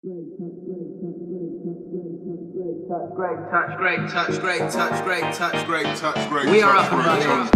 Great touch. We are up and running.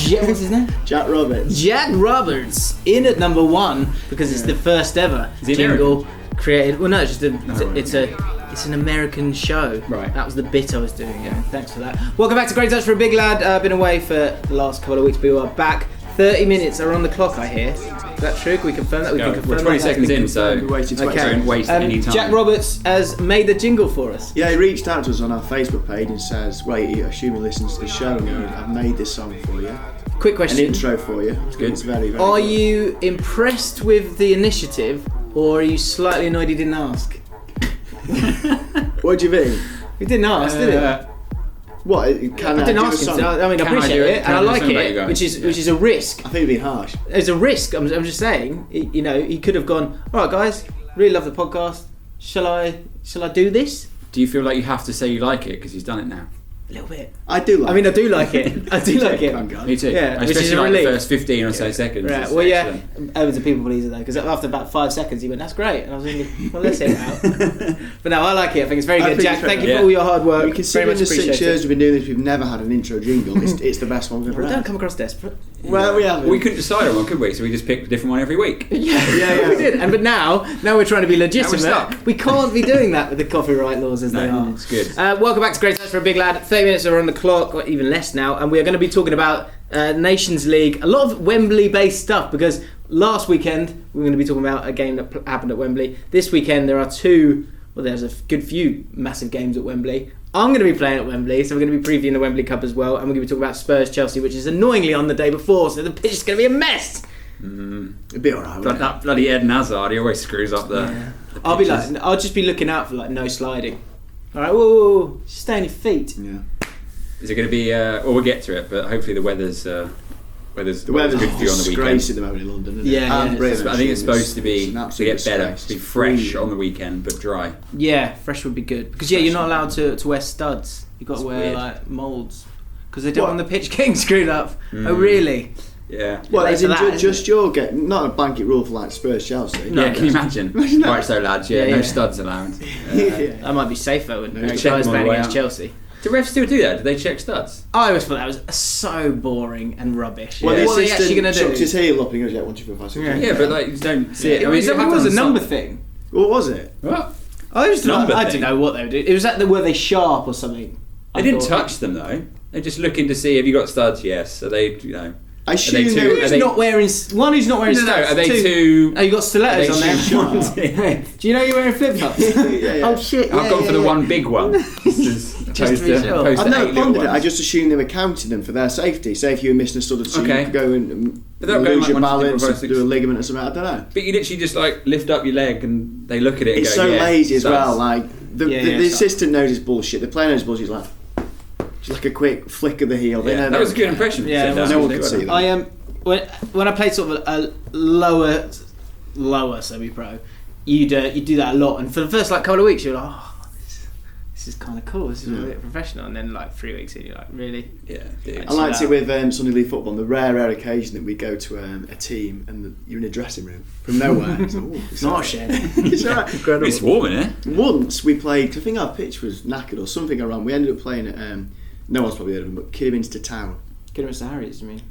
Jack, what's his name? Jack Roberts. Jack Roberts in at number one because it's the first ever jingle created. Well, no, it's just an American show. Right. That was the bit I was doing. Yeah. Thanks for that. Welcome back to Great Touch for a Big Lad. Been away for the last couple of weeks, but we are back. 30 minutes are on the clock, I hear. Is that true? Can we confirm that? We're 20 seconds in, so We waited 20 don't waste any time. Jack Roberts has made the jingle for us. Yeah, he reached out to us on our Facebook page and says, right, I assume he listens to the show and I've made this song for you. Quick question. An intro for you. It's good. It's very, very Are good. you impressed with the initiative, or are you slightly annoyed he didn't ask? What do you mean? He didn't ask, did he? What? I didn't ask him. I mean, I appreciate it, and I like it, which is a risk. I think it'd be harsh. It's a risk. I'm just saying. He could have gone. All right, guys, really love the podcast. Shall I do this? Do you feel like you have to say you like it because he's done it now? A little bit. I do like I mean, I do like it. I do like it. Thank God. Me too. Yeah, which is especially a like relief. the first 15 or so seconds. Right. It's Well, yeah. excellent. Owen's a people pleaser though, because after about 5 seconds, he went, "That's great," and I was thinking, "Well, let's hear it out." But no, I like it. I think it's very I good, think Jack. it's Thank very you for good. all your hard work. We can see Very in much the 6 appreciate years it. we've been doing this, we've never had an intro jingle. It's the best one we've ever Well, don't had. come across desperate. Well, we haven't. We couldn't decide on one, could we? So we just picked a different one every week. Yeah, we did. But now we're trying to be legitimate. stuck. We can't be doing that with the copyright laws as they No, are. it's good. Welcome back to Great Touch for a Big Lad. 30 minutes are on the clock, or even less now, and we are going to be talking about Nations League. A lot of Wembley-based stuff, because last weekend we were going to be talking about a game that happened at Wembley. This weekend there are there's a good few massive games at Wembley. I'm going to be playing at Wembley, so we're going to be previewing the Wembley Cup as well, and we're going to be talking about Spurs-Chelsea, which is annoyingly on the day before, so the pitch is going to be a mess. It'd be alright. That bloody Eden Hazard, he always screws up the pitches. I'll just be looking out for no sliding. All right, whoa, just stay on your feet. Yeah. Is it going to be... we'll get to it, but hopefully the weather's The weather's good for you on the disgrace weekend. at the moment in London, isn't it? Yeah, And yeah, Britain, I think it's supposed to it's be an to absolute get better, disgrace. to be It's fresh freezing. on the weekend, but dry. Yeah, fresh would be good, because you're not allowed to wear studs. You've got to wear weird. moulds, because they don't What? want the pitch getting screwed up. Oh really? Yeah. Well, Late as in for that, just your get not a blanket rule for like Spurs Chelsea. No. Yeah, can you imagine? Imagine that. Right, so lads, yeah, Yeah, no yeah. studs allowed. That might be safer when No, guys check them on playing the way against out. Chelsea. Do refs still do that? Do they check studs? I always thought that was so boring and rubbish. Well, Yeah. What are the they actually going to assistant chucks his do? heel up and goes, yeah, 1, 2, 3, 5, 6. Yeah. Yeah, but like you don't see it. It I mean, was, it it was happens a on number some- thing. What was it? What? I just Number I thing. didn't know what they would do. It was were they sharp or something? They didn't touch them though. They're just looking to see, have you got studs? Yes. So they, I assume too- they are were. Who's they- not wearing one? Who's not wearing No, studs? are they Two. too? Oh, you got stilettos Are on they there. too sharp? Do you know you're wearing flip flops? Yeah. Oh shit! I've gone for the one big one. Just to be sure. opposed I've to never 8 little pondered it. I ones. just assumed they were counting them for their safety. Say if you were missing a stud or two, Okay. you could go and Without going lose like your 1, 2, 3, 4, balance, 5, and 6. do a ligament or something. I don't know. But you literally just like lift up your leg and they look at it and It's go, so yeah, lazy as studs. well. Like the studs. assistant knows his bullshit. The player knows his bullshit. He's like, just like a quick flick of the heel. They Yeah, know that was a good impression. Yeah, Sit down. no one could see that. I am when I played sort of a lower semi-pro. You'd do that a lot, and for the first couple of weeks, you're like, oh, this is kind of cool. This is a bit professional, and then 3 weeks in, you're like, really? Yeah, dude. I liked it with Sunday League football. On the rare occasion that we go to a team and you're in a dressing room from nowhere. It's, like, ooh, It's not a shame. It's alright. Incredible. It's warm in here. Once we played, 'cause I think our pitch was knackered or something around. We ended up playing at no one's probably heard of them, but Kidderminster Town. Kidderminster Harriers, you mean?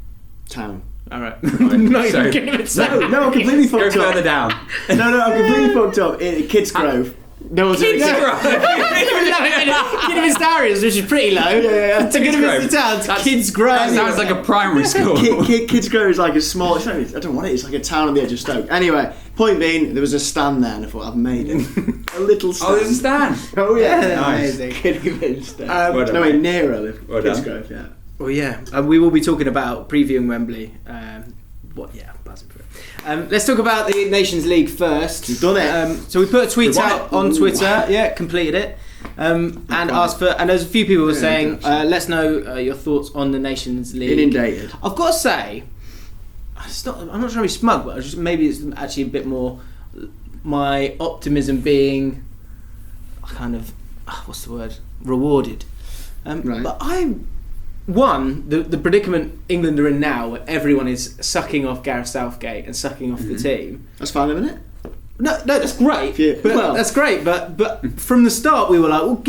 Town. All right. Right, so- No, I'm completely Go fucked further up. down. No, I'm completely fucked up. Kids Grove. No one's Kids heard of it. Kidderminster Harriers, which is pretty low. Yeah. To Kidderminster Town, to Kids Grove. That sounds like a primary school. Kids Grove is like a small. I don't know what it is. Like a town on the edge of Stoke. Anyway, point being, there was a stand there, and I thought I've made it. A little stand. Oh, there's a stand. Oh yeah, Nice. Amazing. Kidderminster. Well done, No, mate. near I live. Well Kids done. Grove. Yeah. Well, yeah, we will be talking about previewing Wembley. I'm buzzing for it. Let's talk about the Nations League first. We've done it. So we put a tweet We won out it. on Ooh. Twitter. Yeah, completed it. And asked for. And there's a few people who were Yeah, saying, yeah. "Let us know your thoughts on the Nations League." Inundated. I've got to say, I'm not trying to be smug, but maybe it's actually a bit more my optimism being kind of what's the word, rewarded. Right. But the predicament England are in now, where everyone is sucking off Gareth Southgate and sucking off the team. That's fine, isn't it? No, that's great. Yeah. But Well- that's great. But from the start, we were like, well,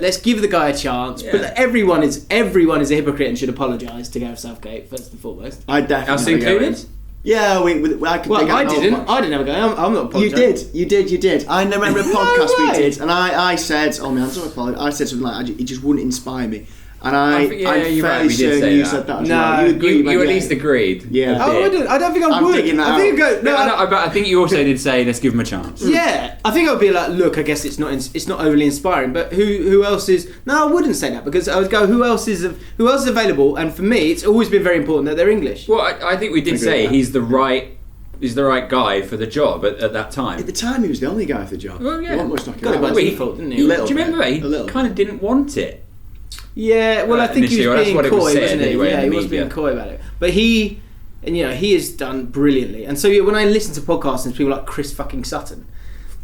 let's give the guy a chance. Yeah. But everyone is a hypocrite and should apologise to Gareth Southgate first and foremost. I definitely. Us included? Yeah, I could. Well, I didn't. I didn't have a go. I'm not apologising. You did. I remember a podcast way. we did, and I said, "Oh man, I'm not apologising." I said something like, "It just wouldn't inspire me." And I'm you're right, fairly we did certain say you that. said that as No, well. You agreed, You at yeah. least agreed. Yeah. a bit. I don't think I I'm would. digging that I think out. I'd go. But I think you also did say, let's give him a chance. Yeah, I think I would be like, look, I guess it's not overly inspiring, but who else is? No, I wouldn't say that because I would go, who else is available? And for me, it's always been very important that they're English. Well, I think we did agree say with that. he's the right guy for the job at that time. At the time, he was the only guy for the job. Well, yeah. He wasn't much knocking Got it around. by default, didn't he? A little Do you remember bit. he A little kind of didn't want it? Yeah, well, I think he Initially, was that's being what it was coy, said wasn't he? anyway Yeah, in he the was being media. coy about it. But he has done brilliantly. And so yeah, when I listen to podcasts and people like Chris fucking Sutton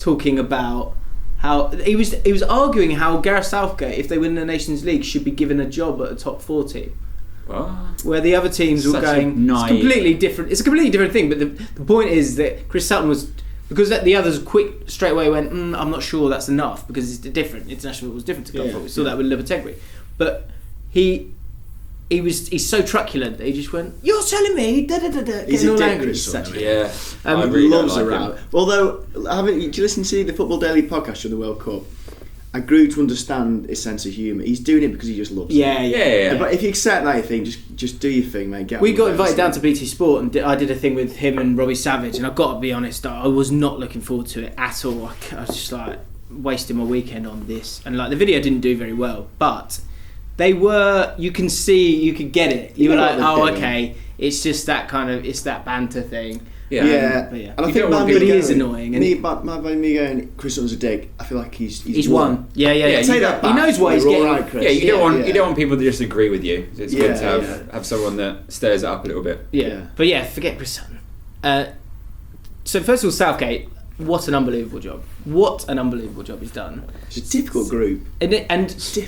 talking about how he was arguing how Gareth Southgate, if they win the Nations League, should be given a job at a top 4 team. What? Where the other teams were Such a going, it's naive- completely different. It's a completely different thing. But the point is that Chris Sutton was, because the others straight away went, I'm not sure that's enough because it's different. International football was different to club football. We saw that with Lopetegui. But he's so truculent that he just went, you're telling me, da da da da, He's getting a all dick, angry. Chris Such Sutton. Yeah. Um, I really loves don't a like row. him. Although, do you listen to the Football Daily podcast from the World Cup? I grew to understand his sense of humour. He's doing it because he just loves it. Yeah. But if you accept that thing, just do your thing, mate. Get We on got with it. invited down to BT Sport and I did a thing with him and Robbie Savage, and I've got to be honest, I was not looking forward to it at all. I was just like wasting my weekend on this, and like the video didn't do very well, but you can get it. You were know like, what they're oh doing. okay, it's just that kind of, it's that banter thing. Yeah. But yeah. And I You think don't want by people But he me is going- annoying, and me going, Chris Sutton's a dick. I feel like he's won. Yeah. Take that back. He knows why he's You're getting. all right, Chris. Yeah, you don't want people to just agree with you. It's Yeah, good to have someone that stirs it up a little bit. Yeah. But yeah, forget Chris Sutton. So first of all, Southgate, what an unbelievable job. What an unbelievable job he's done. It's a difficult group. And the It was key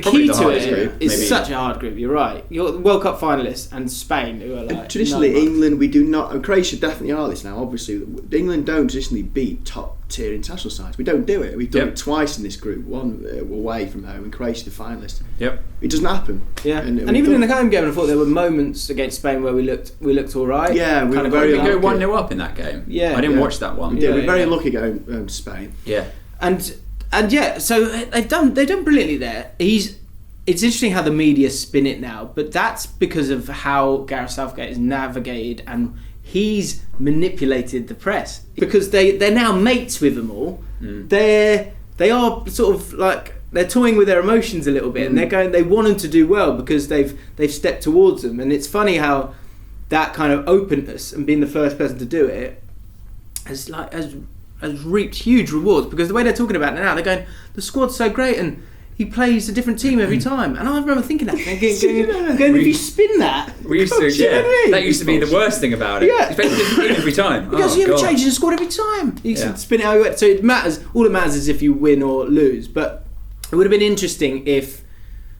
probably the to hardest it group, is maybe. such a hard group. You're right. You're World Cup finalists and Spain, who are like Traditionally, no, England, we do not, and Croatia definitely are this now, obviously. England don't traditionally beat top tier international sides. We don't do it. We've done it twice in this group, one away from home, and Croatia the finalist. Yep. It doesn't happen. Yeah, And and we've even in the done- home game, I thought there were moments against Spain where we looked all right. Yeah, we Kinda were very We got- go lucky. 1-0 up in that game. Yeah. I didn't Yeah. watch that one. Yeah, Yeah, we're very yeah. lucky going to Spain. Yeah. and yeah, so they've done brilliantly there. It's interesting how the media spin it now, but that's because of how Gareth Southgate has navigated and he's manipulated the press because they're now mates with them all. They are sort of like they're toying with their emotions a little bit, and they want them to do well because they've stepped towards them. And it's funny how that kind of openness and being the first person to do it has reaped huge rewards, because the way they're talking about it now, they're going, the squad's so great and he plays a different team every time. And I remember thinking that, going, if you spin that, We used to, do you know what I mean? that used to be the worst thing about it. Yeah. It's basically different every time. because Oh, you have God. changes the squad every time. You Yeah. can spin it how you want. So it matters. All it matters is if you win or lose. But it would have been interesting if.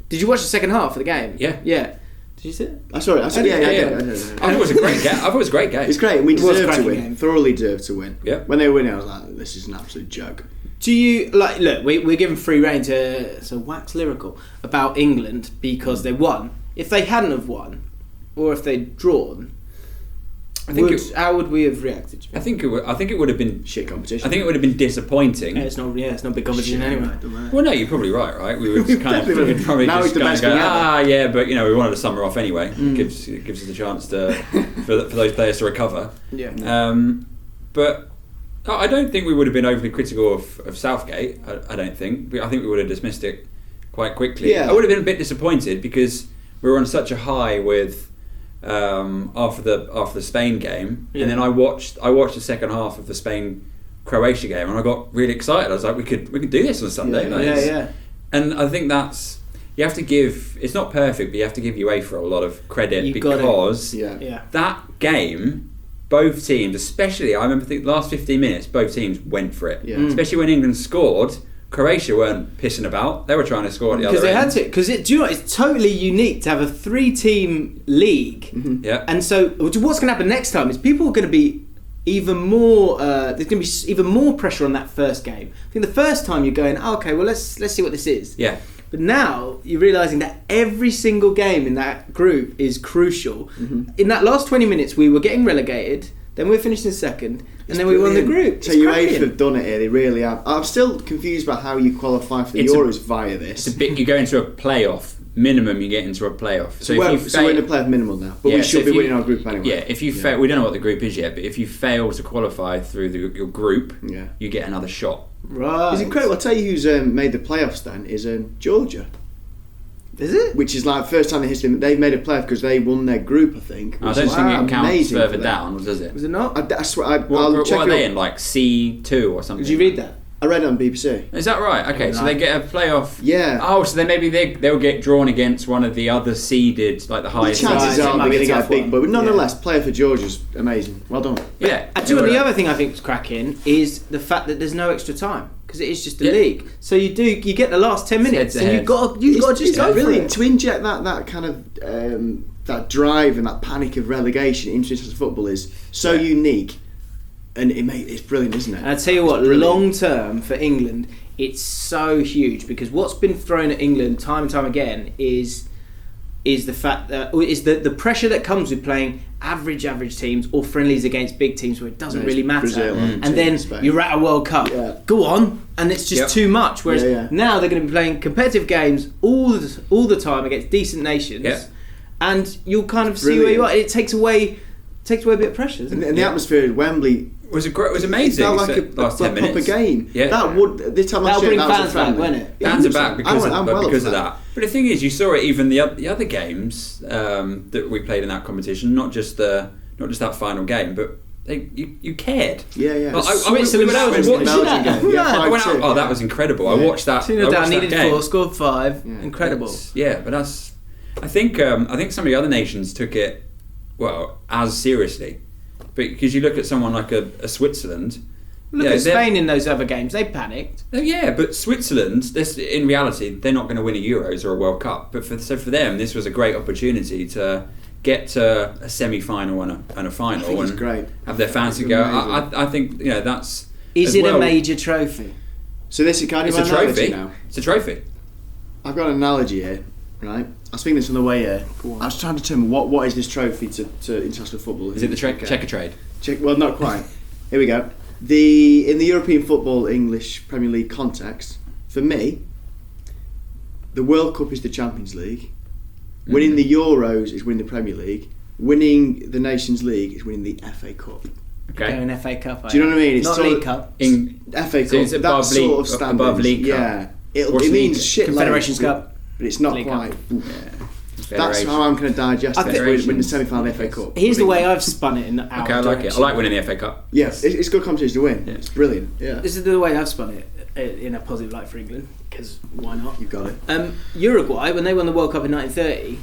Did you watch the second half of the game? Yeah. Yeah. Did you see it? I saw it. Yeah. I thought it was a great game. I thought it was a great game. It's great. We It was a deserved to cracking win. game. Thoroughly deserved to win. Yeah. When they were winning, I was like, this is an absolute joke. Do you like? Look, we're given free rein to wax lyrical about England because they won. If they hadn't have won, or if they'd drawn, how would we have reacted? I think it would have been. Shit competition. I think it would have been disappointing. Yeah, it's not big competition anyway. Well, no, you're probably right. We would kind of Definitely. we'd probably Now just it's the kind of best go, thing ever. yeah, but we wanted a summer off anyway. It gives us a chance for those players to recover. Yeah. But I don't think we would have been overly critical of Southgate. I don't think. I think we would have dismissed it quite quickly. Yeah. I would have been a bit disappointed because we were on such a high with after the Spain game, Yeah. and then I watched the second half of the Spain-Croatia game, and I got really excited. I was like, we could do this on Sunday. Yeah. Like, Yeah. And I think that's, you have to give, it's not perfect, but you have to give UEFA a lot of credit You got it. because Yeah. that game, both teams, especially, I remember the last 15 minutes, both teams went for it. Yeah. Especially when England scored, Croatia weren't pissing about. They were trying to score at the other Because they end. had to. Because do you know what? It's totally unique to have a 3-team league, Yeah. and so what's going to happen next time is people are going to be even more. There's going to be even more pressure on that first game. I think the first time you're going, okay, well let's see what this is. Yeah. But now you're realising that every single game in that group is crucial. Mm-hmm. In that last 20 minutes, we were getting relegated. Then we finished in second, and then we won the group. So UEFA have done it here. They really have. I'm still confused about how you qualify for the Euros via this. It's a bit. You go into a playoff. Minimum, you get into a playoff. So we're in a playoff minimal now, but we should be winning our group anyway. Yeah, if you fail, we don't know what the group is yet, but if you fail to qualify through your group, you get another shot. Right, it's incredible. I'll tell you who's made the playoffs. Then is Georgia. Is it? Which is like first time in history they've made a playoff because they won their group. I think. I don't think it counts further down, does it? Was it not? I swear. What are they in? Like C2 or something? Did you read that? I read it on BBC. Is that right? Okay, so they get a playoff. Yeah. Oh, so then maybe they'll get drawn against one of the other seeded, like the highest. The chances seeded. are they're going to get a big, but nonetheless, player for Georgia's amazing. Well done. Yeah. Actually, the other thing I think is cracking is the fact that there's no extra time because it is just a league. So you get the last 10 minutes, and you've got to just go for it. To inject that kind of that drive and that panic of relegation into international football is so unique. And it's brilliant, isn't it? And I tell you what, long term for England, it's so huge because what's been thrown at England time and time again is the fact that is the pressure that comes with playing average teams or friendlies against big teams where it doesn't really matter. Brazil, and then you're at a World Cup. Yeah. Go on, and it's just too much. Whereas now they're going to be playing competitive games all the time against decent nations, and you'll kind of see where you are. It takes away a bit of pressure. And the atmosphere at Wembley was amazing. It felt like a last 10 minutes. proper game. Yeah. That would this time last year. That'll bring fans back, won't it? Fans are back because of that. But the thing is, you saw it even the other games that we played in that competition. Not just that final game, but you cared. Yeah. Well, Switzerland, Belgium game. That was incredible. I watched that. 2-0 down, needed 4, scored 5. Yeah. Incredible. But that's. I think some of the other nations took it as seriously. Because you look at someone like a Switzerland. Look at Spain in those other games. They panicked. Yeah, but Switzerland, in reality, they're not going to win a Euros or a World Cup. But for them, this was a great opportunity to get to a semi-final and a final and great. Have their fans to go. I think that's. Is it a major trophy? So this is kind of a trophy now. It's a trophy. I've got an analogy here, right? I was thinking this on the way here. I was trying to determine what is this trophy to international football. Is it the checker trade? Well, not quite. Here we go. In the European football English Premier League context, for me, the World Cup is the Champions League. Winning the Euros is winning the Premier League. Winning the Nations League is winning the FA Cup. Okay. An FA Cup. Do you know what I mean? It's not League Cup. FA Cup. So it's above sort of standard. Above League Cup. Yeah. It means shit. Confederations Cup. But it's not League quite. Yeah. That's how I'm going to digest it. Win the semi-final of the FA Cup. Here's the way I've spun it in our I like it. I like winning the FA Cup. Yes, it's good competition to win. It's brilliant. Yeah. This is the way I've spun it in a positive light for England because why not? You've got it. Uruguay, when they won the World Cup in 1930,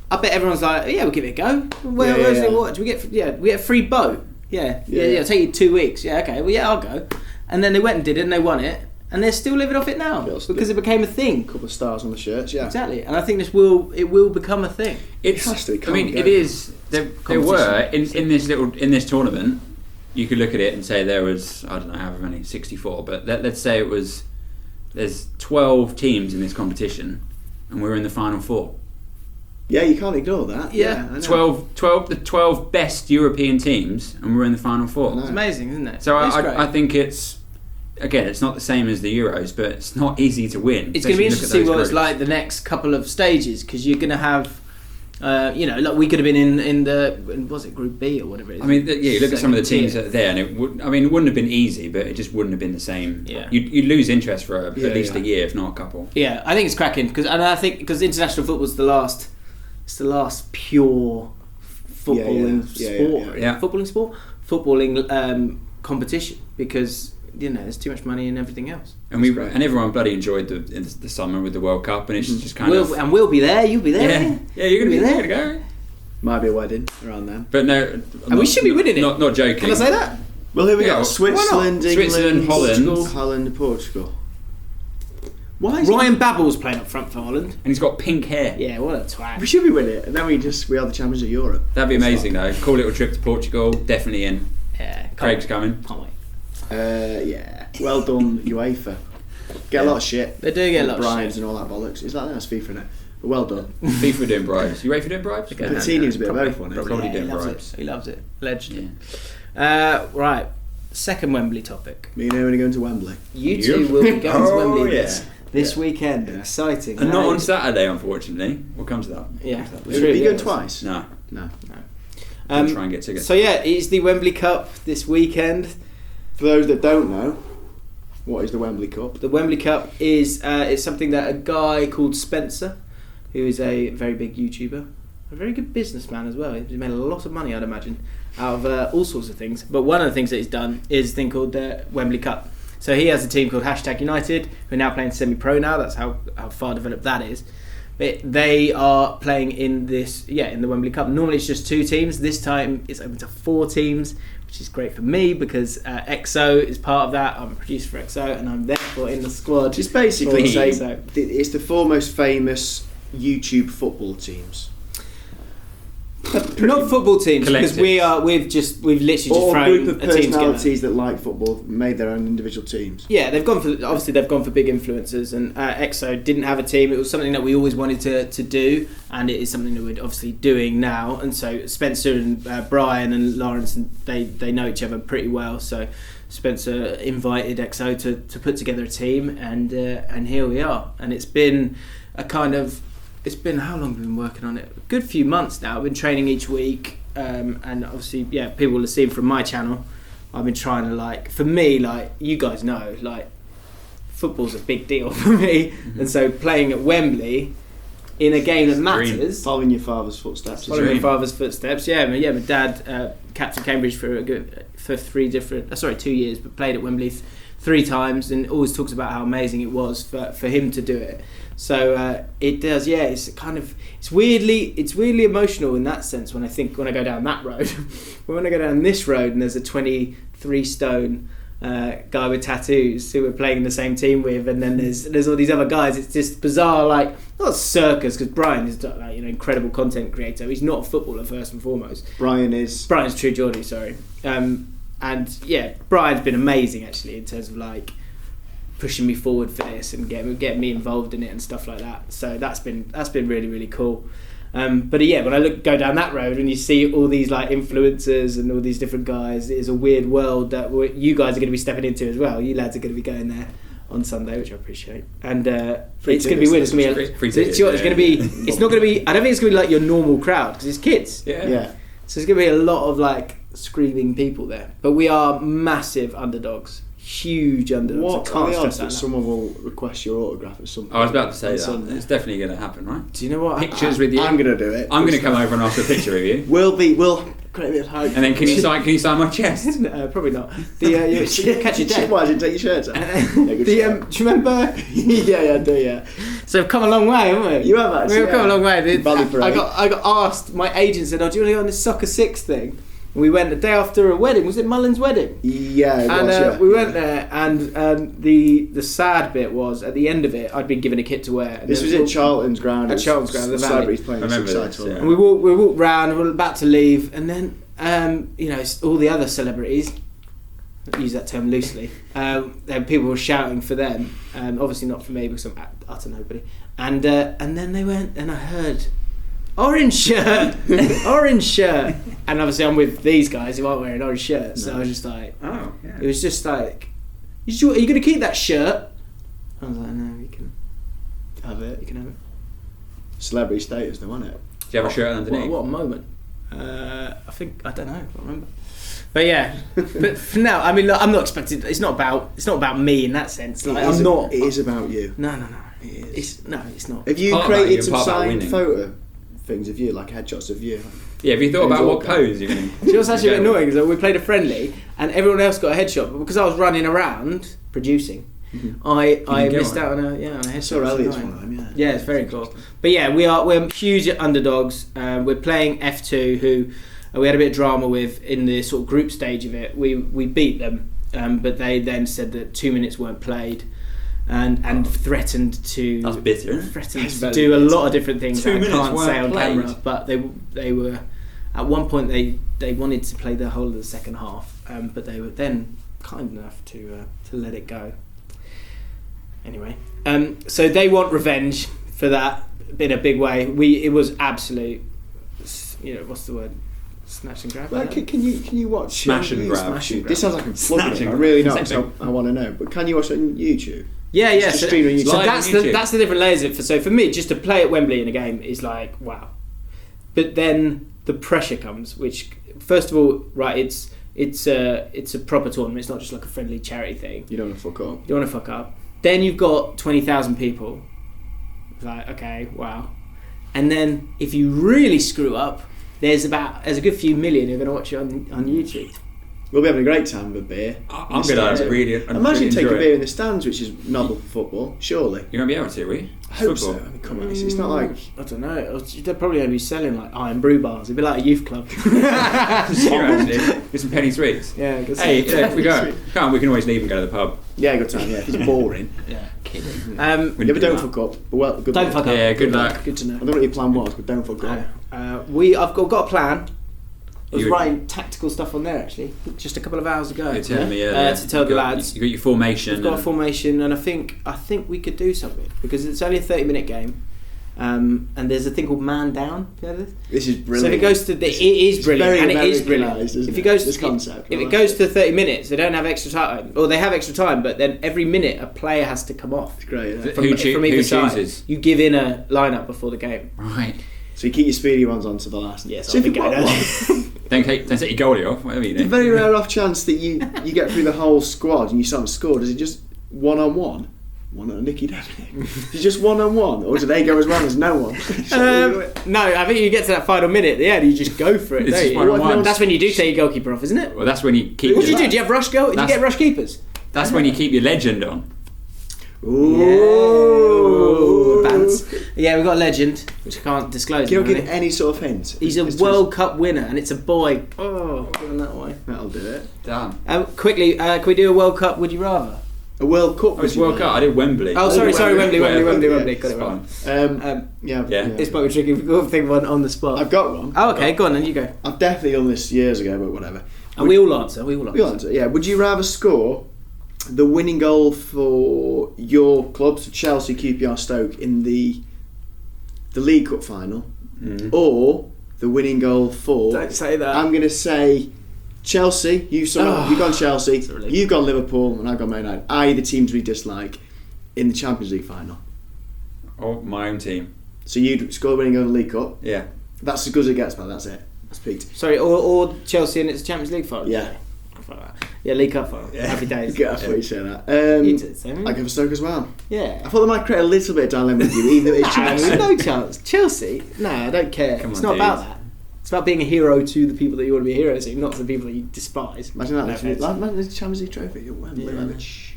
I bet everyone's like, we'll give it a go. What? Do we get a free boat? Yeah. It'll take you 2 weeks. Yeah, okay. Well, I'll go. And then they went and did it, and they won it. And they're still living off it now because it became a thing. Couple of stars on the shirts, yeah. Exactly, and I think it will become a thing. It has to. It is. There were in this tournament. You could look at it and say there was I don't know however many 64, but let's say it was. There's 12 teams in this competition, and we're in the final 4. Yeah, you can't ignore that. Yeah, I know. 12 best European teams, and we're in the final 4. It's amazing, isn't it? So I think it's. Again, it's not the same as the Euros, but it's not easy to win. It's going to be interesting to see what it's like the next couple of stages because you're going to have, like we could have been in was it Group B or whatever it is? I mean, you look at some of the teams that are there, and it wouldn't have been easy, but it just wouldn't have been the same. Yeah. You'd lose interest for at least a year, if not a couple. Yeah, I think it's cracking because international football's the last pure footballing sport. Yeah. Footballing competition because. There's too much money and everything else. And everyone bloody enjoyed the summer with the World Cup, and it's just kind of. And we'll be there. You'll be there. Yeah, you're gonna be there. Go. Might be a wedding around then. But no, and we should be winning it. Not joking. Can I say that? Well, here we go. Switzerland, England, Holland, Portugal. Why is Ryan Babel's playing up front for Holland? And he's got pink hair. Yeah, what a twat. We should be winning it, and then we are the champions of Europe. That'd be amazing, though. Cool little trip to Portugal, definitely in. Yeah, Craig's coming. Can't wait. Yeah. Well done, UEFA. Get a lot of shit. They do get a lot of bribes shit. and all that bollocks. Is that that's FIFA, innit? But well done. FIFA doing bribes. You ready for doing bribes? Okay. Platini's a bit of both, wasn't it? Probably doing he loves bribes. it. He loves it. Legend. Yeah. Right. Second Wembley topic. Me and Owen are going to Wembley. You two will be going to Wembley this Yeah. weekend. Yeah. Exciting. And not on Saturday, unfortunately. We'll come to that. Yeah. Are you going twice? No. No. We'll try and get tickets. So yeah, it's the Wembley Cup this weekend. For those that don't know, what is the Wembley Cup? The Wembley Cup is it's something that a guy called Spencer, who is a very big YouTuber, a very good businessman as well. He's made a lot of money, I'd imagine, out of all sorts of things. But one of the things that he's done is a thing called the Wembley Cup. So he has a team called #United, who are now playing semi-pro now. That's how far developed that is. But they are playing in the Wembley Cup. Normally it's just 2 teams. This time it's open to 4 teams, which is great for me because XO is part of that. I'm a producer for XO and I'm therefore in the squad. It's basically for it's XO. the 4 most famous YouTube football teams. Not football teams, because Collective. we've literally just Or a thrown group of a team together. personalities that like football made their own individual teams. Yeah, they've gone for big influencers, and XO didn't have a team. It was something that we always wanted to do, and it is something that we're obviously doing now. And so Spencer and Brian and Lawrence, they know each other pretty well. So Spencer invited XO to put together a team, and here we are. And it's been how long have we been working on it? A good few months now. I've been training each week, and obviously, people will have seen from my channel. I've been trying to for me, you guys know, football's a big deal for me, and so playing at Wembley in a game that matters. Following your father's footsteps. Following my father's footsteps. My dad, captain Cambridge for 2 years, but played at Wembley 3 times, and always talks about how amazing it was for him to do it. So it does, it's weirdly emotional in that sense when I go down that road. But when I go down this road and there's a 23 stone guy with tattoos who we're playing in the same team with, and then there's all these other guys, it's just bizarre, not a circus, because Brian is incredible content creator. He's not a footballer first and foremost. Brian's True Geordie, sorry. And yeah, Brian's been amazing actually in terms of pushing me forward for this and getting me involved in it and stuff like that. So that's been really, really cool. But when I go down that road and you see all these influencers and all these different guys, it is a weird world that you guys are going to be stepping into as well. You lads are going to be going there on Sunday, which I appreciate. And it's going to be weird. It's going to be it's not going to be. I don't think it's going to be your normal crowd because it's kids. Yeah. So there's going to be a lot of screaming people there. But we are massive underdogs. Huge underdogs. What are the odds that someone will request your autograph at some point? I was about to say that. It's definitely going to happen, right? Do you know what? Pictures with you. I'm going to do it. I'm going to come over and ask a picture of you. We'll create a bit of hype. And then can you sign my chest? No, probably not. Catch your death. Why didn't take your shirt off? Do you remember? Yeah, I do. Yeah. So we've come a long way, haven't we? You have actually. We've come a long way. I got asked. My agent said, "Oh, do you want to go on this Soccer 6 thing?" And we went the day after a wedding. Was it Mullen's wedding? Yeah, it was, yeah. We went there, and the sad bit was at the end of it, I'd been given a kit to wear. This was at Charlton's ground. At Charlton's ground, the Valley. Celebrities playing. I remember this, yeah. And we walked round, and we were about to leave, and then all the other celebrities, I use that term loosely, then people were shouting for them, obviously not for me because I'm utter nobody, and then they went, and I heard orange shirt, and obviously I'm with these guys who aren't wearing orange shirts, so I was just like, it was just like, are you going to keep that shirt? I was like, no, you can have it. You can have it. Celebrity status, though, wasn't it? Do you have a shirt underneath? What a moment. I don't know. I can't remember. But yeah, but for now, I mean, look, I'm not expecting. It's not about me in that sense. I'm not. It is about you. No. It is. It's not. Have you created some signed photo things of you, like headshots of you? Yeah, have you thought about what pose you're going to... Do you know what's actually a bit annoying? Is that we played a friendly and everyone else got a headshot, but because I was running around producing, I missed out on a headshot. Saw Elliot's one of them, yeah, it's very cool. But yeah, we're huge underdogs. We're playing F2, who we had a bit of drama with in the sort of group stage of it. We beat them, but they then said that 2 minutes weren't played. And threatened to That's bitter. Threatened to do a lot of different things that I can't say on camera, but they were At one point, they wanted to play the whole of the second half, but they were then kind enough to let it go. Anyway, so they want revenge for that in a big way. It was absolute, what's the word? Snatch and grab. Well, can you watch Smash and grab? This sounds like I'm plugging it. I really not. So I want to know. But can you watch it on YouTube? Yeah. So that's the different layers of it. So for me, just to play at Wembley in a game is like wow. But then the pressure comes, which first of all, right, it's a proper tournament. It's not just like a friendly charity thing. You don't want to fuck up. You don't want to fuck up. Then you've got 20,000 people. It's like okay, wow. And then if you really screw up, there's a good few million who are going to watch it on YouTube. We'll be having a great time with a beer. I'm going to really imagine taking a beer in the stands, which is novel for football. Surely you're going to be able to, will you? I hope so. I mean, come on, it's not like I don't know. They're probably going to be selling like iron brew bars. It'd be like a youth club. Get some penny sweets. Yeah. Hey, if we go, come on, we can always leave and go to the pub. Yeah, good time. Yeah, if it's boring. Yeah. Kidding. But don't fuck up. But well, good don't luck. fuck up. Yeah, good luck. Good to know. I don't know what your plan was, but don't fuck up. I've got a plan. I was You- writing tactical stuff on there actually, just a couple of hours ago. You're telling me earlier. To tell the lads. You got your formation. We've got a formation, and I think we could do something because it's only a 30-minute game, and there's a thing called man down. You know this? This is brilliant. So if it goes to it is brilliant, very and it is brilliant. Americanised, isn't If it it? goes This concept, if I it like goes it. to 30 minutes, they don't have extra time, or they have extra time, but then every minute a player has to come off. It's great. Yeah. From Who either side. chooses? You give in a lineup before the game. Right. So you keep your speedy ones on to the last. Yes, So I if you think I got know. one, Don't set your goalie off. Whatever you the do. very rare off chance that you get through the whole squad and you start to score, does it just one-on-one? One on Nicky Devlin. Is it just one-on-one, or do they go as well as no one? No, I think you get to that final minute at the end, you just go for it. It's don't just you? one-on-one. That's when you do take your goalkeeper off, isn't it? Well, that's when you keep. What do you your- do? Do you have rush goal? Do you That's- get rush keepers? That's when you keep your legend on. Ooh. Bants. Yeah, we've got a legend, which I can't disclose. Can you really. give any sort of hint? He's a It's World Cup winner, and it's a boy. Oh, giving that away. That'll do it. Done. Quickly, can we do a World Cup? Would you rather? A World Cup. Oh, it's World Cup. I did Wembley. Oh, sorry, Wembley. Whatever. Got it wrong. Yeah. It's probably tricky. We've got to think of one on the spot. I've got one. Oh, okay, go on then. You go. I've definitely done this years ago, but whatever. And we all answer. Yeah. Would you rather score the winning goal for your club, so Chelsea, QPR, Stoke, in the League Cup final, or the winning goal for? Don't say that. I'm going to say Chelsea. You've gone Chelsea. It's a relief. You've gone Liverpool, and I've gone Man United. The teams we dislike in the Champions League final. Oh, my own team. So you'd score the winning goal in the League Cup. Yeah. That's as good as it gets, pal. That's it. That's peaked. Sorry, or Chelsea and it's Champions League final. Yeah. Yeah, League Cup final. Happy days. Good, that's what you say that. You did the same. I go for Stoke as well. Yeah. I thought they might create a little bit of dilemma with you, even though it's Chelsea. No chance. Chelsea? No, I don't care. Come It's on, not about dude. that. It's about being a hero to the people that you want to be a hero to, not to the people that you despise. Imagine that. No Imagine offense. the Champions League trophy.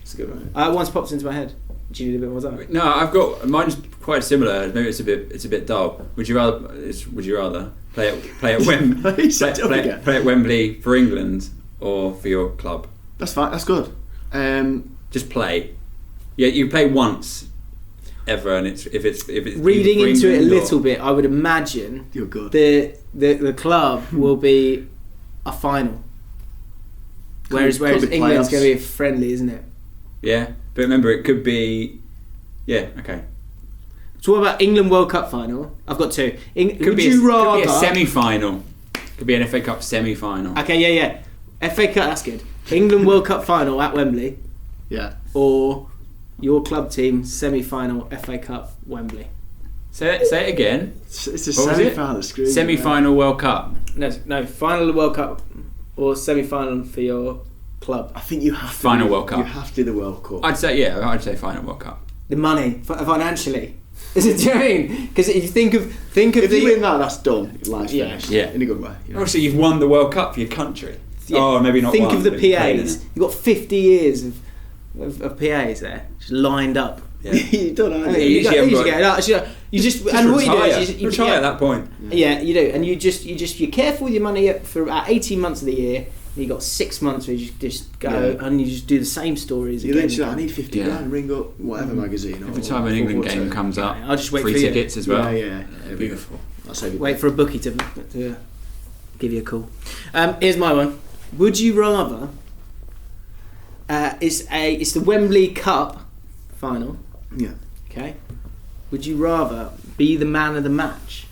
It's a good one. Once pops into my head. Do you need a bit more time? No, I've got mine's quite similar. Maybe it's a bit dull. Would you rather play at Wembley play at Wembley for England or for your club? That's fine. That's good. Just play. Yeah, you play once ever, and if it's Reading for into it a England or- little bit, I would imagine You're good. the club will be a final. Whereas could be England's playoffs. going to be a friendly, isn't it? Yeah, but remember it could be. Yeah, okay. So what about England World Cup final? I've got two. Could Would be you could rather? be a semi-final. Could be an FA Cup semi-final. Okay, yeah. FA Cup, that's good. England World Cup final at Wembley, Yeah. or your club team semi-final FA Cup Wembley. Say it again. It's a What was it? semi-final. Screw Semi-final World Cup. No, final of the World Cup or semi-final for your club. I think you have to. Final World Cup. You have to do the World Cup. I'd say final World Cup. The money financially. Is it? Do you know what I mean? Because if you think of if the you win that, that's done. Life's Yeah. finished. Yeah. In a good way. You know? Obviously, you've won the World Cup for your country. Yeah. Oh, maybe not. Think one, of the but you've played in PAs. it. You've got 50 years of PAs there, just lined up. Yeah. you don't know. Yeah, you usually haven't You just Just and what you do retire. is you Retire at that point. Yeah, you do, and you're careful with your money for about 18 months of the year. And you got 6 months where you just go and you just do the same stories. You again. literally, I need 50 Yeah. grand. Ring up whatever magazine. Every or time an England 442. game comes up, I'll just wait free for you. tickets as well. Yeah. Beautiful. I'll save you. Wait for a bookie to give you a call. Here's my one. Would you rather? It's the Wembley Cup final. Yeah. Okay. Would you rather be the man of the match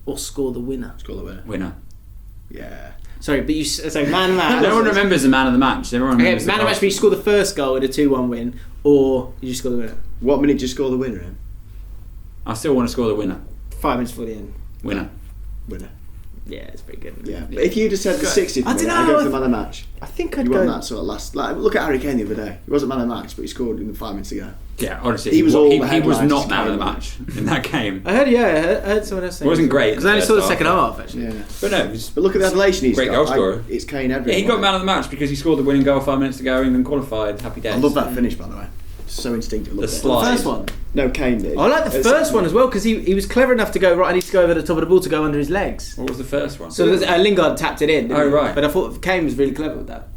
or score the winner? Score the winner. Winner. Yeah. Sorry, but man of the match. No one remembers the man of the match. Everyone Okay, remembers man of the match, but you score the first goal in a 2-1 win, or you just score the winner. What minute do you score the winner in? I still want to score the winner. 5 minutes before the end. Winner. Winner. Yeah, it's pretty good. Yeah. But if you just said the 60th I minute, dunno, I'd go for the man of the match. I think I'd You go. want that sort of last. Like, look at Harry Kane the other day. He wasn't man of the match, but he scored in the 5 minutes ago. Yeah, honestly, He was he all the was headlines not to man of the Kane. match in that game. I heard someone else say It wasn't great because I only in the saw the first second half. half actually. Yeah. But no, it was But look at the adulation he's great got. goal scorer. It's Kane everywhere. Yeah, he got man of the match because he scored the winning goal 5 minutes to go and then qualified. Happy days. I love that finish, by the way. So instinctive. The Love it. slide. The first one. No, Kane did. I like the first one as well because he was clever enough to go right. I need to go over the top of the ball to go under his legs. What was the first one? So Lingard tapped it in. Didn't Oh, he? right. But I thought Kane was really clever with that.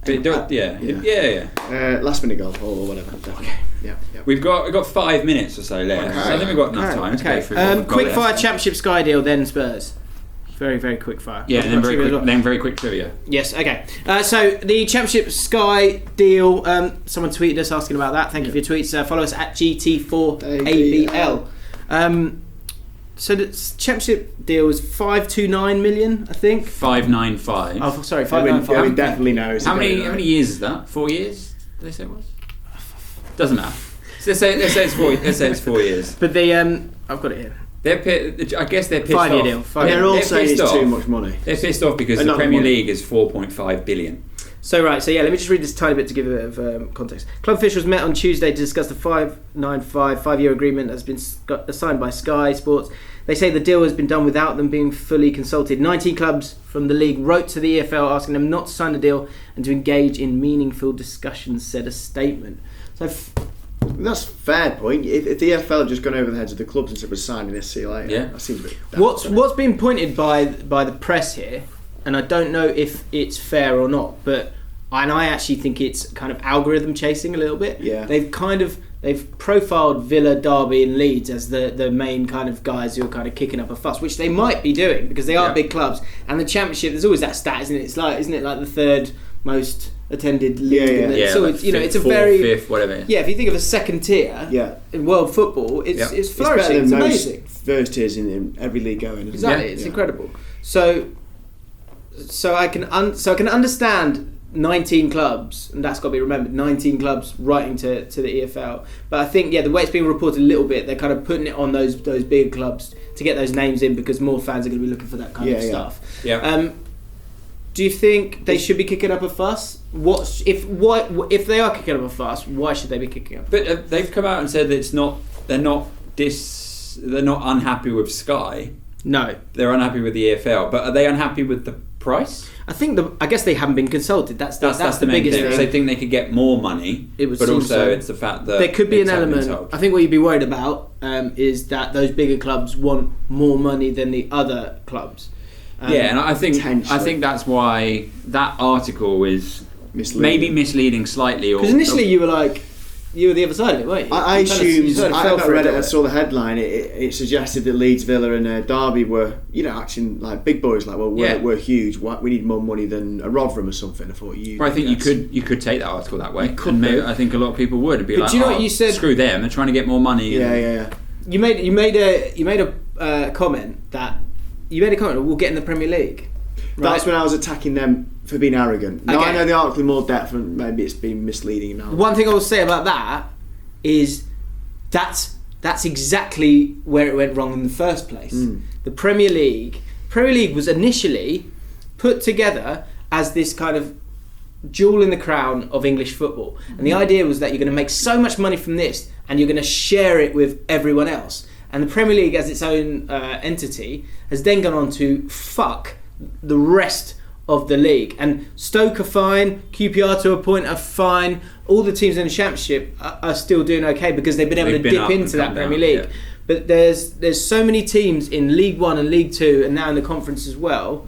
Yeah. Last minute goal, or whatever. Okay. Yeah. We've got 5 minutes or so left. So I think we've got enough time to go through. what we've got Quick left. fire Championship Sky deal, then Spurs. Very, very quick fire. Yeah, and then very Trivia as quick. well. Then very quick trivia. Yes, okay. So the Championship Sky deal, someone tweeted us asking about that. Thank you for your tweets. Follow us at GT4ABL. So the Championship deal is 529 million, I think. 595. Oh, sorry, Owen 595. definitely knows. How many years is that? 4 years? Did they say it was? Doesn't matter. So let's say it's 4. Let's say it's 4 years. But the I've got it here. I guess they're pissed 5-year off. deal. They're all They're saying pissed it's too off. much money. They're pissed off because the Not Premier money. League is 4.5 billion. So let me just read this tiny bit to give a bit of context. Club officials met on Tuesday to discuss the 5-year agreement that's been signed by Sky Sports. They say the deal has been done without them being fully consulted. 19 clubs from the league wrote to the EFL asking them not to sign the deal and to engage in meaningful discussions, said a statement. So That's a fair point. If the EFL had just gone over the heads of the clubs and said we're signing this, see you later. Yeah. That seems a bit. what's been pointed by the press here, and I don't know if it's fair or not, but I actually think it's kind of algorithm chasing a little bit. Yeah. They've profiled Villa, Derby and Leeds as the main kind of guys who are kind of kicking up a fuss, which they might be doing because they are big clubs. And the Championship, there's always that stat, isn't it? Isn't it like the third most attended league? Yeah. And Yeah, so like it's, it's a fourth, very fifth, whatever. Yeah, if you think of a second tier in world football, it's flourishing. It's amazing. First tiers in every league going. Isn't Exactly, it? it's incredible. So I can understand 19 clubs, and that's got to be remembered. 19 clubs writing to the EFL, but I think the way it's being reported a little bit, they're kind of putting it on those big clubs to get those names in because more fans are going to be looking for that kind of stuff. Yeah. Do you think they should be kicking up a fuss? If they are kicking up a fuss, why should they be kicking up? But they've come out and said that they're not unhappy with Sky. No, They're unhappy with the EFL, but are they unhappy with the price? I guess they haven't been consulted. That's the main biggest thing. thing. They think they could get more money, It would but seem also so. it's the fact that There could be an they haven't been element. told. I think what you'd be worried about is that those bigger clubs want more money than the other clubs. And I think potentially. that's why that article is Misleading. maybe misleading slightly. Because initially you were the other side of it, weren't you? I You kind of- you assumed. sort of I fell for read it it. a I bit. saw the headline. It suggested that Leeds, Villa, and Derby were, acting like big boys. Like, well, we're huge. We need more money than a Rotherham or something. I thought I think you could take that article that way. could And maybe, do. I think a lot of people would be But like, do you know what you said? Screw them. They're trying to get more money. Yeah. You made a comment that we'll get in the Premier League. That's when I was attacking them for being arrogant. Now Okay. I know the article in more depth, and maybe it's been misleading now. One thing I will say about that is that's exactly where it went wrong in the first place. The Premier League was initially put together as this kind of jewel in the crown of English football, and the idea was that you're going to make so much money from this and you're going to share it with everyone else. And the Premier League as its own entity has then gone on to fuck the rest of the league, and Stoke are fine, QPR to a point are fine, all the teams in the Championship are still doing okay because they've been able to dip into that Premier League. Yeah. But there's so many teams in League 1 and League 2 and now in the Conference as well.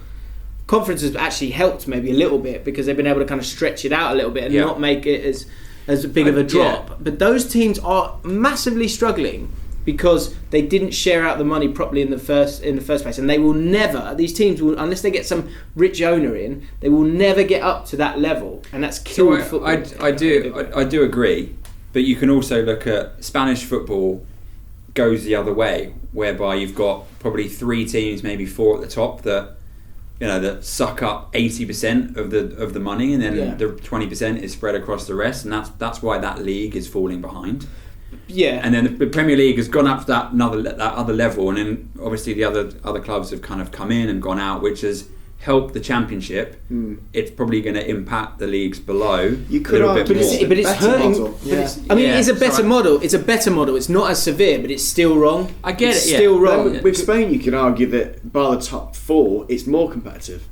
Conference has actually helped maybe a little bit because they've been able to kind of stretch it out a little bit and not make it as big of a drop. But those teams are massively struggling because they didn't share out the money properly in the first place, and they will never. These teams will, unless they get some rich owner in, they will never get up to that level, and that's killed football. I do agree, but you can also look at Spanish football goes the other way, whereby you've got probably 3 teams, maybe 4 at the top that that suck up 80% of the money, and then the 20% is spread across the rest, and that's why that league is falling behind. Yeah, and then the Premier League has gone up to that other level, and then obviously the other clubs have kind of come in and gone out, which has helped the Championship. It's probably going to impact the leagues below you could a little bit more. But it's hurting. It's a better right. model. It's a better model. It's not as severe, but it's still wrong. I get it's it. Still wrong. With Spain, you can argue that bar the top 4, it's more competitive,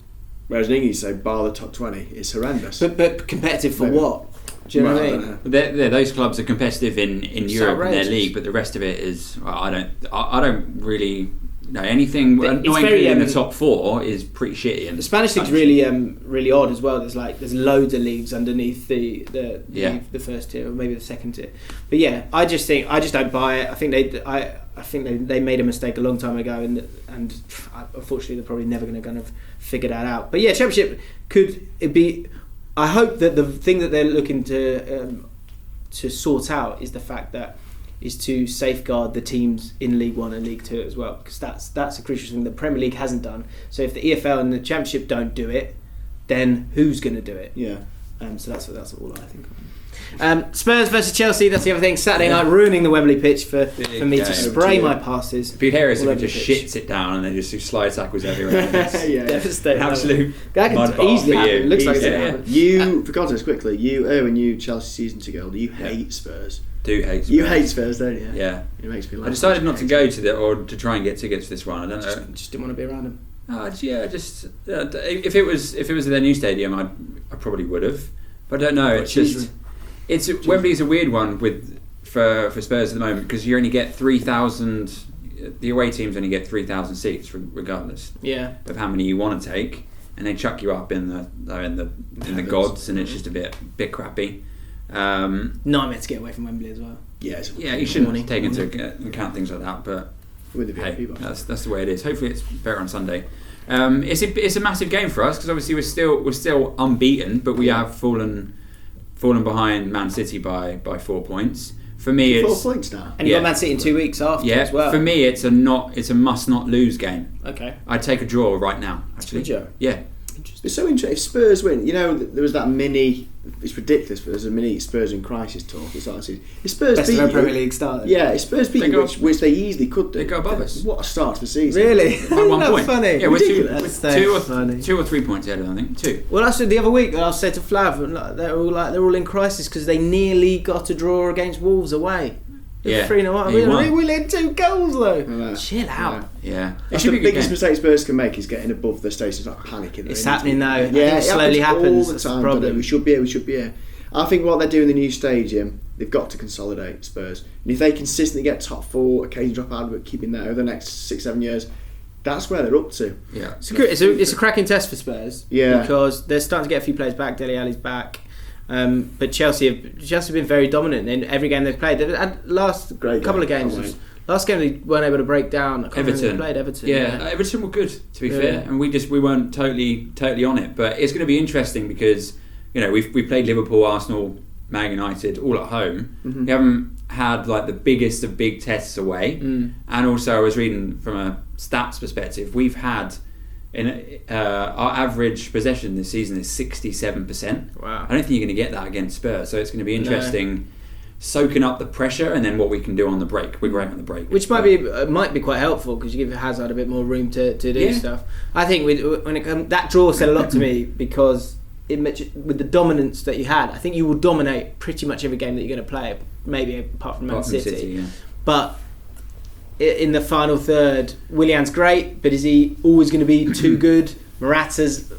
whereas in England, you say bar the top 20, it's horrendous. But competitive for what? Do you know what I mean? Those clubs are competitive in Europe in their league, but the rest of it is I don't really know anything. Not including in the top 4 is pretty shitty. The Spanish league's really odd as well. There's loads of leagues underneath the first tier or maybe the second tier. But yeah, I just don't buy it. I think they made a mistake a long time ago, and unfortunately they're probably never going to kind of figure that out. But yeah, Championship could it be. I hope that the thing that they're looking to sort out is the fact that is to safeguard the teams in League 1 and League 2 as well, because that's a crucial thing the Premier League hasn't done. So if the EFL and the Championship don't do it, then who's going to do it? Yeah. So that's all I think. Spurs versus Chelsea. That's the other thing. Saturday night, ruining the Wembley pitch for me to spray my passes. It'd be hilarious if it just shits it down and then just do slide tackles everywhere. Devastating. Absolute. That can easily happen. It looks like it's going to happen. You, for context, quickly, Erwin, you Chelsea season to go. You hate Spurs. Do hate Spurs. You hate Spurs, don't you? Yeah. It makes me laugh. I decided not to go to try and get tickets for this one. I don't know. Just didn't want to be around them. If it was their new stadium, I probably would have. But I don't know. Wembley's a weird one for Spurs at the moment, because you only get 3,000. The away teams only get 3,000 seats regardless of how many you want to take, and they chuck you up in the gods, and it's just a bit crappy. Nightmare to get away from Wembley as well. You shouldn't take into account things like that, but hey, that's the way it is. Hopefully it's better on Sunday. It's a massive game for us, because obviously we're still unbeaten, but we have fallen behind Man City by 4 points. For me, it's 4 points now, and you got Man City in 2 weeks after as well. For me, it's a must not lose game. Okay, I'd take a draw right now. Actually, yeah. It's so interesting. If Spurs win, there was that mini. It's ridiculous, but there's a mini Spurs in crisis talk. It's like, if Spurs best beat of Premier League start. Yeah, if Spurs beat you, which they easily could do. They go above us. What a start to the season! Really? By 1 point. Funny. Yeah, we're funny. 2 or 3 points ahead. I think 2. Well, I said the other week. I said to Flav, they're all in crisis because they nearly got a draw against Wolves away. 3-0. We led 2 goals though. Chill out. Yeah. That's the biggest mistake Spurs can make, is getting above the station. It's like panicking. It's happening now. Yeah, it slowly happens. all the time. Problem. We should be here. I think what they're doing in the new stadium, they've got to consolidate Spurs. And if they consistently get top 4, occasionally drop out, but keeping that over the next 6-7 years, that's where they're up to. Yeah. It's a cracking test for Spurs. Yeah. Because they're starting to get a few players back. Dele Alli's back. But Chelsea have been very dominant in every game they've played. They've had couple of games. Last game they weren't able to break down. Everton. They played Everton. Yeah, Everton were good, to be fair, and we weren't totally on it. But it's going to be interesting because we played Liverpool, Arsenal, Man United all at home. Mm-hmm. We haven't had the biggest of big tests away, and also I was reading from a stats perspective, we've had. Our average possession this season is 67%. Wow. I don't think you're going to get that against Spurs, so it's going to be interesting soaking up the pressure and then what we can do on the break. We're great on the break, which might be quite helpful because you give Hazard a bit more room to do stuff. I think when it comes, that draw said a lot to me because with the dominance that you had, I think you will dominate pretty much every game that you're going to play, maybe apart from Man City. But in the final third, Willian's great, but is he always going to be too good? Morata's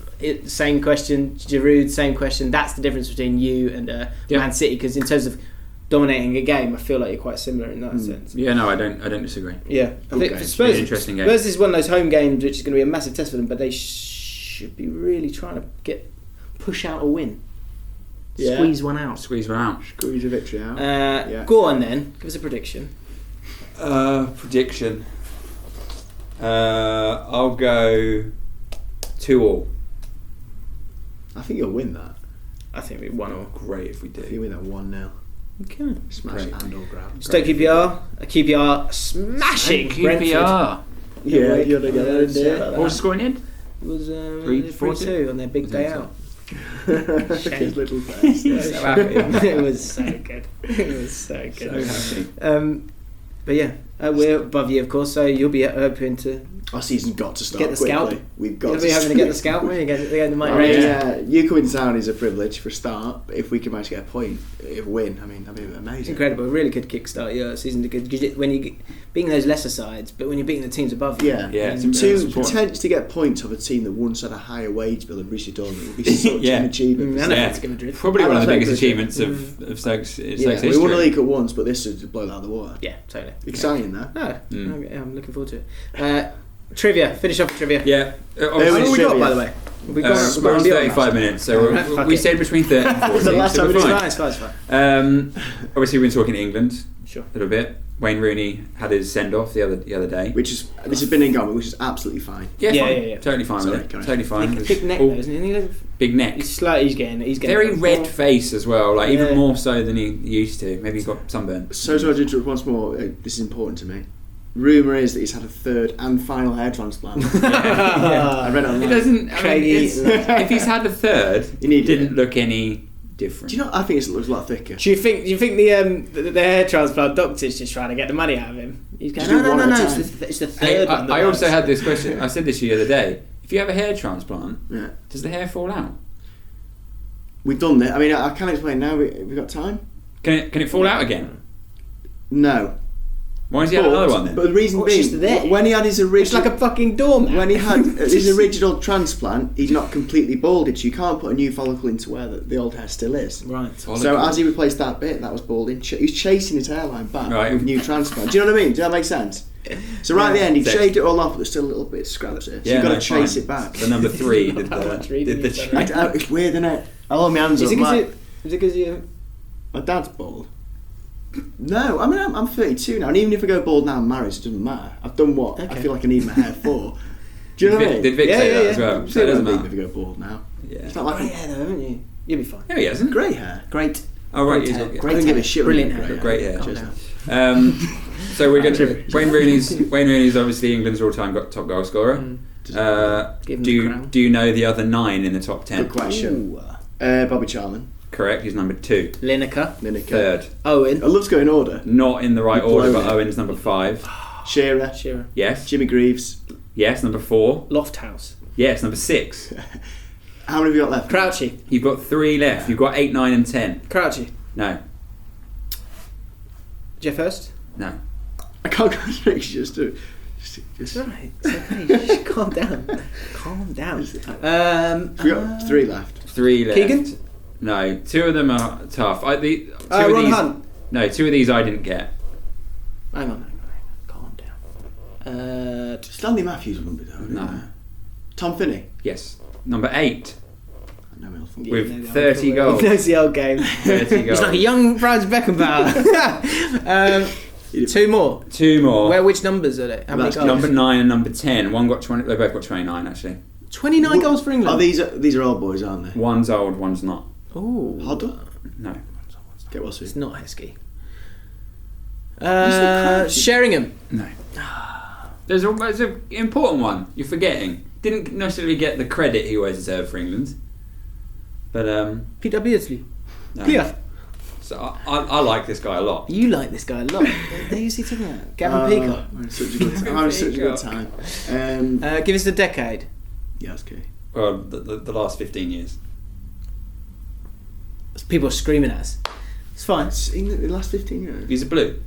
same question, Giroud same question. That's the difference between you and Man City, because in terms of dominating a game, I feel like you're quite similar in that sense. Yeah, no, I don't disagree. Yeah, I think for Spurs, interesting game. Spurs is one of those home games which is going to be a massive test for them, but they should be really trying to push out a win. Squeeze one out. Squeeze a victory out. Go on then, give us a prediction. Prediction. I'll go 2-2. I think you'll win that. I think we 1-1. Great if we I think do. you win that 1-0. Okay. Smash Great. and or grab. Stoke QPR. QPR smashing Brentford. QPR. Yeah, you're gonna get that in Yeah. there. What was the score in the end? It was 3-4-2 3-2 on their big day out. His little face. So happy. It was so good. It was so good. So happy. But yeah, we're above you, of course, so you'll be hoping to Our season's got to start get the quickly. scalp. We've got You'll to be hoping to get the scalp, won't you? Get the mighty Rangers. yeah, you coming to town is a privilege for a start, but if we can manage to get a point, if we win, I mean, that'd be It's amazing. incredible. A really good kickstart your season. Because when you beating those lesser sides, but when you're beating the teams above you, Yeah, Yeah, it's to important. potentially get points of a team that once had a higher wage bill than Borussia Dortmund would be such Yeah. an achievement. I know Yeah. it's Madrid. Probably one of the That's biggest very good. achievements of Stoke's Yeah, history. we won the league at once, but this would blow that out of the water. Yeah, totally. Exciting, that. No, Mm. okay, I'm looking forward to it. Trivia. Finish off with trivia. Yeah. How long have we got, trivia. by the way? We've We're on 35 minutes, so Fuck we it. said between 30 and 40. The last so time we're we did fine. It's fine, it's fine. Obviously, we've been talking England Sure. a little bit. Wayne Rooney had his send off the other day. This has been in Gombe, which is absolutely fine. Yeah, Yeah, fine. yeah, yeah. Totally fine Sorry, with it. carry on. Totally fine. Big neck, All- though, isn't he? Big neck. He's getting Very red face as well, like Yeah. even more so than he used to. Maybe he got sunburn. So to interrupt once more, this is important to me. Rumour is that he's had a third and final hair transplant. I read it online. It doesn't. I mean, Craigie. if he's had a third, You need it didn't it. look any different. Do you know? I think it looks a lot thicker. Do you think the hair transplant doctor's just trying to get the money out of him? He's going, Just do no, one at a it's time. the third one. that I also works." had this question. I said this to you the other day. If you have a hair transplant, Yeah, does the hair fall out? we've done that. I mean, I can't explain now. We got time? Can it fall out again? No. Why does he have another one then? But the reason Oh, it's being, just there. when he had his It's original, like a fucking doormat. when he had his original transplant, he's not completely balded, so you can't put a new follicle into where the old hair still is. Right. So as he replaced that bit, that was balding. He's chasing his hairline back Right. with new transplant. Do you know what I mean? Does that make sense? So right at the end, he So- shaved it all off, but there's still a little bit of scraps here. So you've got to chase fine. it back. The number 3 did How much reading the you've done, right? It's weird, isn't it? I hold my hands Is up. it because you? My dad's bald. No, I mean I'm 32 now, and even if I go bald now, I'm married, so it doesn't matter. I've done what I Okay. feel like I need my hair for. Do you know what I mean? Did Vic Yeah, say yeah, that yeah. as well? So So it doesn't if matter. I go bald now. Yeah. It's not like Grey hair though, haven't you? You'll be fine. No, he hasn't. grey hair. Great. Oh right, Great he's hair. got Great I don't give a hair. shit. Brilliant about hair. great hair. Calm Cheers, down. now. So we're going Trivia. to Wayne Rooney's obviously England's all-time top goal scorer. Give him the crown. Do you know the other 9 in the top 10? Good question. Ooh. Bobby Charlton, Correct. He's number 2. Lineker. Lineker. Third. Owen. I love to go in order. Not in the right You've order, blown but it. Owen's number 5. Shearer, Shearer. Yes. Jimmy Greaves. Yes. Number 4. Lofthouse. Yes. Number 6. How many have you got left? Crouchy. You've got 3 left. You've got 8, 9, and 10. Crouchy. No. Jeff Hurst. No. I can't concentrate. Just do. Just. It's alright. It's okay. Just calm down. Calm down. We got 3 left. 3 left. Keegan? No. 2 of them are tough. Two of Ron these, Hunt. No. 2 of these I didn't get. Hang on. Calm down. Stanley Matthews wouldn't be there. would he? No. Tom Finney. Yes. Number 8. No, I don't think- Yeah, With no, no, 30 he goals. knows the old game. 30 He's goals. like a young Franz Beckenbauer. 2 more. 2 more. Which numbers are they? How many That's goals? Number 9 and number 10. One got 20. They both got 29 actually. 29 goals for England. Oh, these are old boys, aren't they? One's old, one's not. Ooh. Hoddle. No. Get what's It's it? not Heskey. said Crouchy. Sheringham. No. There's an important one. You're forgetting. Didn't necessarily get the credit he always deserved for England. But Peter Beardsley. no. Peter. So I like this guy a lot. You like this guy a lot. Who's he talking about? Gavin Peacock. I'm having such a good time. I'm having such a good time. Give us the decade. Yeah, that's okay. Well, the last 15 years. People are screaming at us. It's fine. It's in the last 15 years. He's a blue.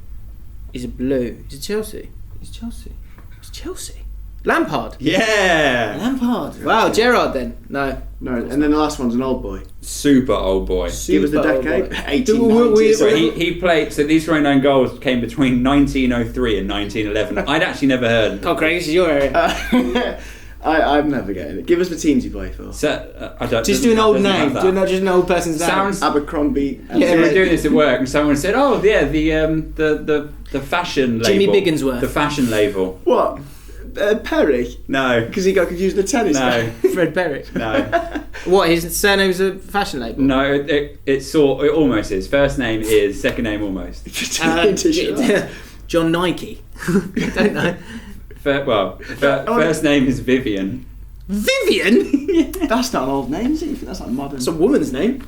He's a blue. He's a Chelsea. He's Chelsea. He's Chelsea. Lampard. Yeah. Lampard. Wow, Gerrard then. No. No, and then the last one's an old boy. Super old boy. Give us the Super old decade. boy. 1890s. So he played. So these 29 goals came between 1903 and 1911. I'd actually never heard. Oh, Craig, this is your area. I'm never getting it. Give us the teams you play for. So, I don't. Just do an old doesn't name. have Do that. not just an old person's name. Sounds. Abercrombie. Yeah, we were doing this at work, and someone said, "Oh, yeah, the fashion label." Jimmy Bigginsworth. The fashion label. What? Perry? No. Because he got confused with the tennis No. guy. Fred Berry. No. What? His surname's a fashion label. No. It almost is. First name is. Second name almost. John Nike. Don't know. First name is Vivian. Vivian. That's not an old name, is it? That's like modern. It's a woman's name.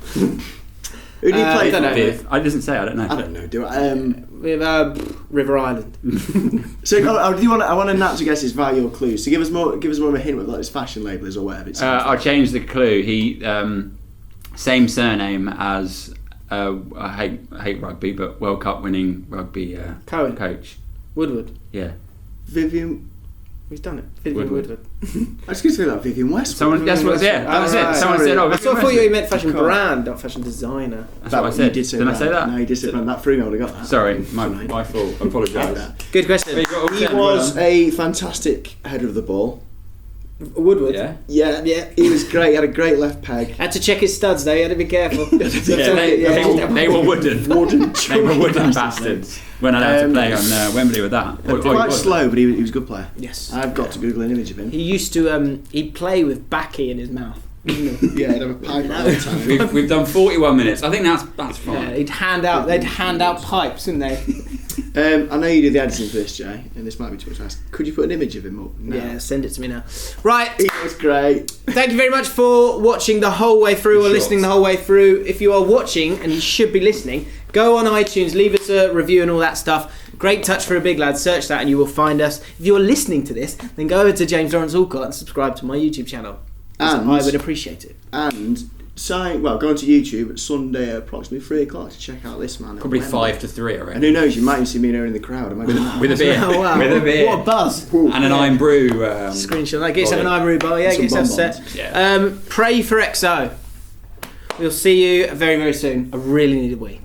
Who do you play I don't for? know. Viv. I doesn't say. I don't know. I don't know. Do I? We have River Island. So, do you want? I want Nat to guess his value or clues. So, give us more of a hint of what his fashion label is or whatever. It's I'll change the clue. He same surname as I hate rugby, but World Cup winning rugby Cohen. coach. Woodward. Yeah. Vivian. He's done it. Vivian Woodward. I was going to say that Vivian Westwood. Someone. That's what. Yeah. That was it. Alright, Someone sorry. said, "Oh, I Vivian thought you Westwood." meant fashion Cool. brand, not fashion designer. That's what I said. You did say Didn't that. I say that? No, you did say that. That threw me. I would have got that. Sorry, my fault. I apologise. Good question. He was a fantastic header of the ball. Woodward. Yeah. Yeah, he was great. He had a great left peg. Had to check his studs though. He had to be careful. Yeah, they were wooden. Wooden, They were wooden bastards. We're not allowed to play on Wembley with that. Quite slow, but he was a good player. Yes. I've got to Google an image of him. He used to. He'd play with backy in his mouth. Yeah, he'd have a pipe all the time. We've done 41 minutes. I think that's fine. Yeah, they'd hand out pipes, wouldn't they? I know you did the editing for this, Jay, and this might be too much to ask. Could you put an image of him up? No. Yeah, send it to me now. Right. He was great. Thank you very much for watching the whole way through or Short. listening the whole way through. If you are watching, and you should be listening, go on iTunes, leave us a review and all that stuff. Great Touch for a Big Lad, search that and you will find us. If you're listening to this, then go over to James Lawrence Allcott and subscribe to my YouTube channel. And I would appreciate it. And go onto YouTube at Sunday at approximately 3 o'clock to check out this man. Probably 5 to 3, I reckon. And who knows, you might even see me there in the crowd. Am I gonna With a beer. Oh, wow. With a beer. What a buzz. And an iron brew. Screenshot that. Get yourself an Ollie. iron bar, yeah, Some get yourself bonbons. set. Yeah. Pray for XO. We'll see you very, very soon. I really need a wee.